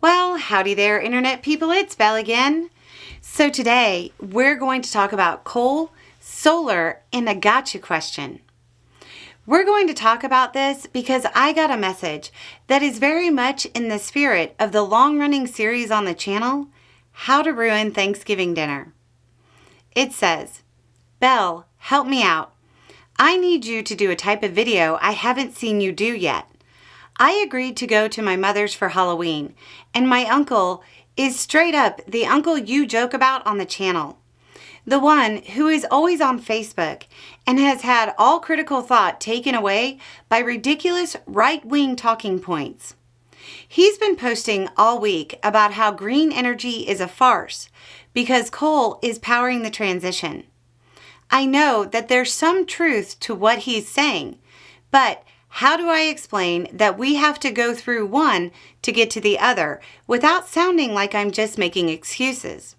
Well, howdy there, Internet people. It's Belle again. So today, we're going to talk about coal, solar, and a gotcha question. We're going to talk about this because I got a message that is very much in the spirit of the long-running series on the channel, How to Ruin Thanksgiving Dinner. It says, Belle, help me out. I need you to do a type of video I haven't seen you do yet. I agreed to go to my mother's for Halloween, and my uncle is straight up the uncle you joke about on the channel. The one who is always on Facebook and has had all critical thought taken away by ridiculous right-wing talking points. He's been posting all week about how green energy is a farce because coal is powering the transition. I know that there's some truth to what he's saying, but how do I explain that we have to go through one to get to the other without sounding like I'm just making excuses?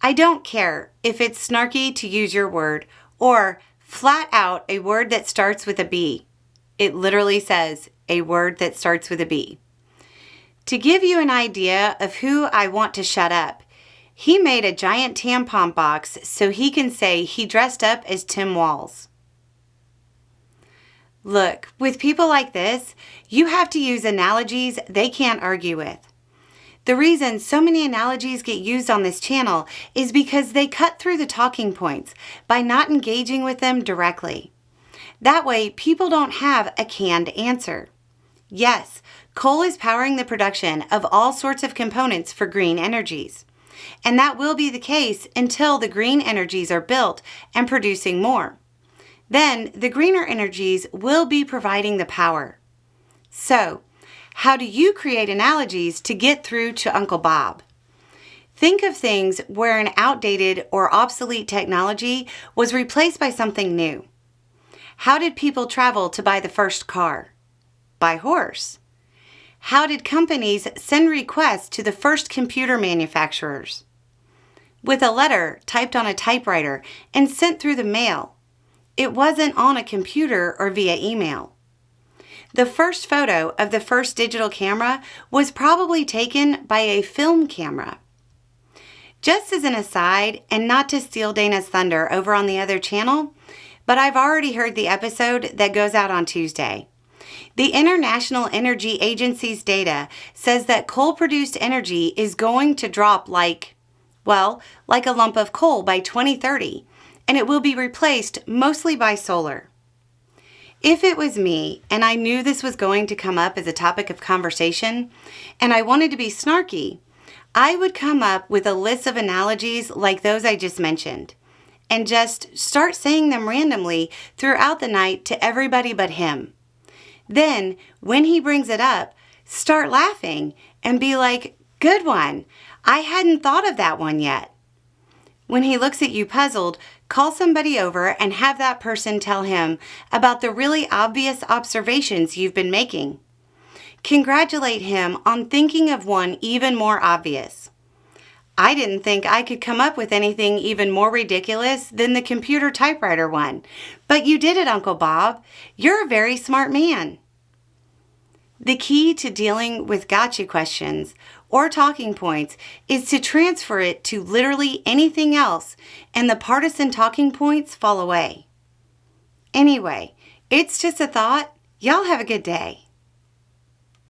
I don't care if it's snarky, to use your word, or flat out a word that starts with a B. It literally says a word that starts with a B. To give you an idea of who I want to shut up, he made a giant tampon box so he can say he dressed up as Tim Walz. Look, with people like this, you have to use analogies they can't argue with. The reason so many analogies get used on this channel is because they cut through the talking points by not engaging with them directly. That way, people don't have a canned answer. Yes, coal is powering the production of all sorts of components for green energies. And that will be the case until the green energies are built and producing more. Then the greener energies will be providing the power. So, how do you create analogies to get through to Uncle Bob? Think of things where an outdated or obsolete technology was replaced by something new. How did people travel to buy the first car? By horse. How did companies send requests to the first computer manufacturers? With a letter typed on a typewriter and sent through the mail. It wasn't on a computer or via email. The first photo of the first digital camera was probably taken by a film camera. Just as an aside, and not to steal Dana's thunder over on the other channel, but I've already heard the episode that goes out on Tuesday. The International Energy Agency's data says that coal-produced energy is going to drop like a lump of coal by 2030. And it will be replaced mostly by solar. If it was me and I knew this was going to come up as a topic of conversation and I wanted to be snarky, I would come up with a list of analogies like those I just mentioned and just start saying them randomly throughout the night to everybody but him. Then, when he brings it up, start laughing and be like, "Good one. I hadn't thought of that one yet." When he looks at you puzzled, call somebody over and have that person tell him about the really obvious observations you've been making. Congratulate him on thinking of one even more obvious. I didn't think I could come up with anything even more ridiculous than the computer typewriter one, but you did it, Uncle Bob. You're a very smart man. The key to dealing with gotcha questions or talking points is to transfer it to literally anything else, and the partisan talking points fall away. Anyway, it's just a thought. Y'all have a good day.